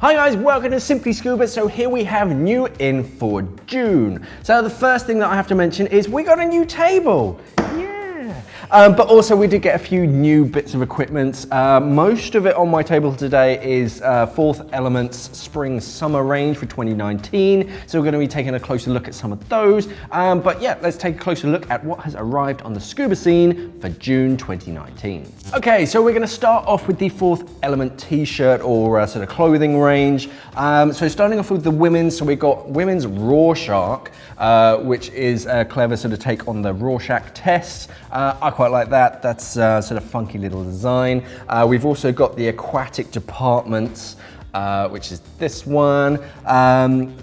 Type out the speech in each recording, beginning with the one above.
Hi guys, welcome to Simply Scuba. So here we have new in for June. So the first thing that I have to mention is we got a new table. But also we did get a few new bits of equipment. Most of it on my table today is Fourth Element's Spring Summer range for 2019. So we're going to be taking a closer look at some of those. But yeah, let's take a closer look at what has arrived on the scuba scene for June 2019. Okay, so we're going to start off with the Fourth Element t-shirt or sort of clothing range. So starting off with the women's, so we've got women's Rorschach, which is a clever sort of take on the Rorschach test. I quite like that. That's sort of funky little design. We've also got the aquatic departments, which is this one.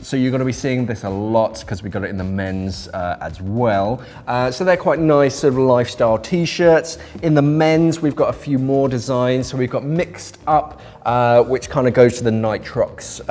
So you're going to be seeing this a lot because we got it in the men's as well. So they're quite nice sort of lifestyle t-shirts. In the men's, we've got a few more designs. So we've got mixed up, which kind of goes to the nitrox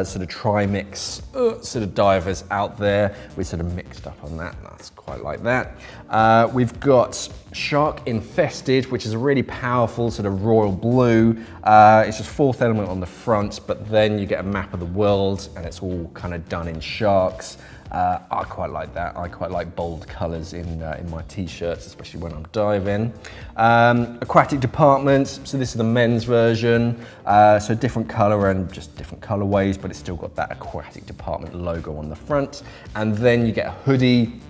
sort of tri-mix sort of divers out there. We sort of mixed up on that. That's quite like that. We've got Shark Infested, which is a really powerful sort of royal blue. It's just Fourth Element on the front, but then you get a map of the world and it's all kind of done in sharks. I quite like that. I quite like bold colours in my t-shirts, especially when I'm diving. Aquatic departments, so this is the men's version. So different colour and just different colourways, but it's still got that aquatic department logo on the front. And then you get a hoodie.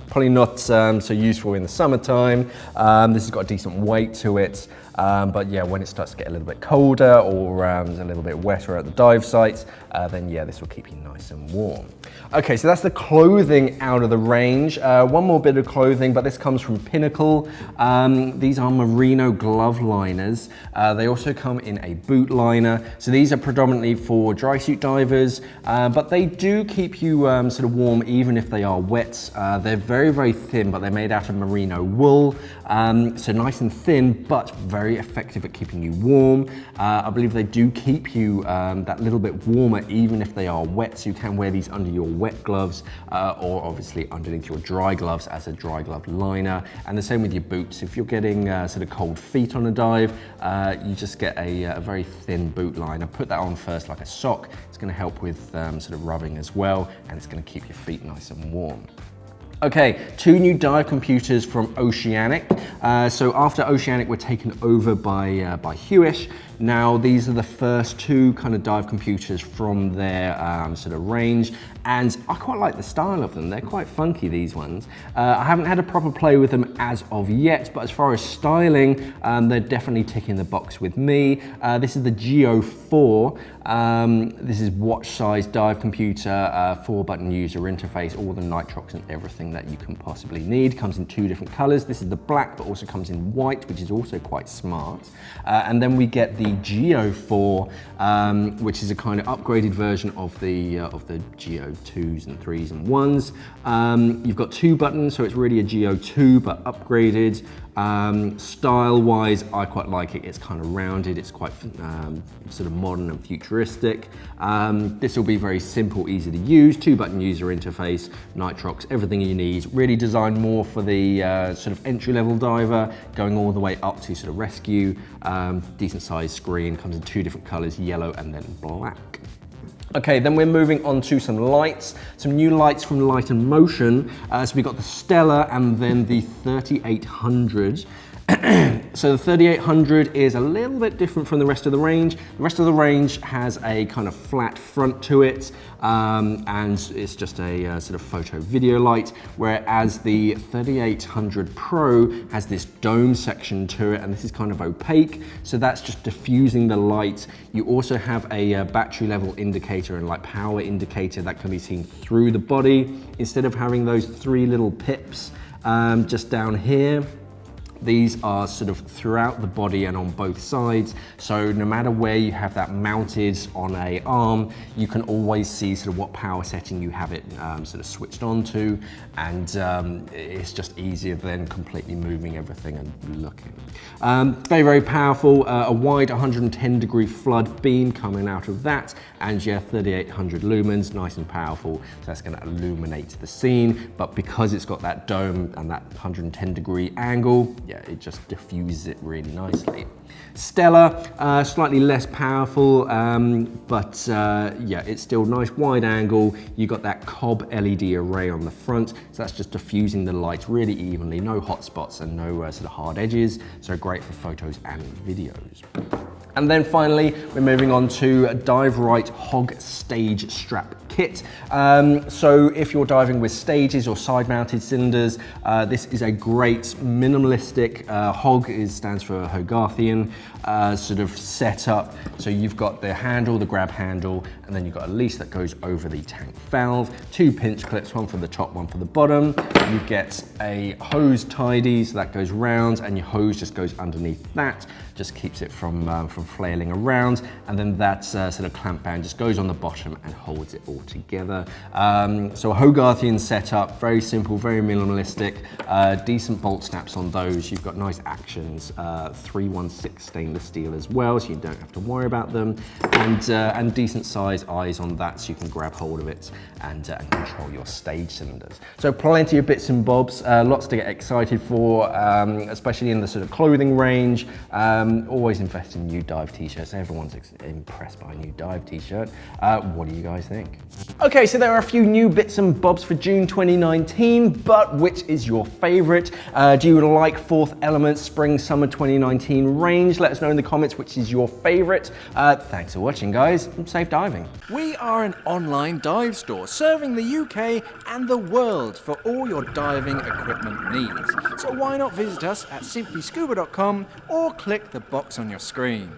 Probably not so useful in the summertime. This has got a decent weight to it. But yeah, when it starts to get a little bit colder or a little bit wetter at the dive sites, then yeah, this will keep you nice and warm. Okay, so that's the clothing out of the range. One more bit of clothing, but this comes from Pinnacle. These are Merino glove liners. They also come in a boot liner. So these are predominantly for dry suit divers, but they do keep you sort of warm even if they are wet. They're very, very thin, but they're made out of merino wool. So nice and thin, but very effective at keeping you warm. I believe they do keep you that little bit warmer even if they are wet, so you can wear these under your wet gloves or obviously underneath your dry gloves as a dry glove liner. And the same with your boots. If you're getting sort of cold feet on a dive, you just get a very thin boot liner. Put that on first like a sock. It's going to help with sort of rubbing as well, and it's going to keep your feet nice and warm. Okay, two new dive computers from Oceanic. So after Oceanic were taken over by Hewish, now these are the first two kind of dive computers from their sort of range, and I quite like the style of them. They're quite funky, these ones. I haven't had a proper play with them as of yet, but as far as styling, they're definitely ticking the box with me. This is the Geo 4. This is watch-sized dive computer, 4-button user interface, all the nitrox and everything that you can possibly need. Comes in two different colors. This is the black, but also comes in white, which is also quite smart. And then we get the Geo 4, which is a kind of upgraded version of the Geo 2s and 3s and 1s. You've got two buttons, so it's really a Geo 2, but upgraded. Style-wise, I quite like it. It's kind of rounded. It's quite sort of modern and futuristic. This will be very simple, easy to use. 2-button user interface, nitrox, everything you need. Really designed more for the sort of entry-level diver, going all the way up to sort of rescue. Decent sized screen, comes in two different colors, yellow and then black. Okay, then we're moving on to some lights, some new lights from Ligh Motion. So we've got the Stella and then the 3800. So the 3800 is a little bit different from the rest of the range. The rest of the range has a kind of flat front to it, and it's just a sort of photo video light, whereas the 3800 Pro has this dome section to it, and this is kind of opaque, so that's just diffusing the light. You also have a battery level indicator and like power indicator that can be seen through the body, instead of having those three little pips just down here. These are sort of throughout the body and on both sides, so no matter where you have that mounted on an arm, you can always see sort of what power setting you have it sort of switched on to, and it's just easier than completely moving everything and looking. Very, very powerful, a wide 110-degree flood beam coming out of that, and yeah, 3800 lumens, nice and powerful, so that's going to illuminate the scene, but because it's got that dome and that 110-degree angle, yeah, it just diffuses it really nicely. Stella, slightly less powerful, but yeah, it's still nice wide angle. You got that cob LED array on the front, so that's just diffusing the light really evenly, no hot spots and no sort of hard edges, so great for photos and videos. And then finally, we're moving on to Dive Rite Hog Stage Strap Kit. So if you're diving with stages or side-mounted cylinders, this is a great minimalistic, Hog stands for Hogarthian, sort of setup. So you've got the handle, the grab handle, and then you've got a leash that goes over the tank valve, 2 pinch clips, one for the top, one for the bottom. You get a hose tidy, so that goes round, and your hose just goes underneath that, just keeps it from flailing around, and then that sort of clamp band just goes on the bottom and holds it all together. So a Hogarthian setup, very simple, very minimalistic, decent bolt snaps on those. You've got nice actions, 316 stainless steel as well, so you don't have to worry about them, and decent size eyes on that, so you can grab hold of it and control your stage cylinders. So plenty of bits and bobs, lots to get excited for, especially in the sort of clothing range. Always invest in new dive t-shirts. Everyone's impressed by a new dive t-shirt. What do you guys think? Okay, so there are a few new bits and bobs for June 2019, but which is your favorite? Do you like Fourth Element Spring Summer 2019 range? Let us know in the comments which is your favorite. Thanks for watching, guys, and safe diving. We are an online dive store serving the UK and the world for all your diving equipment needs. So why not visit us at simplyscuba.com or click the box on your screen.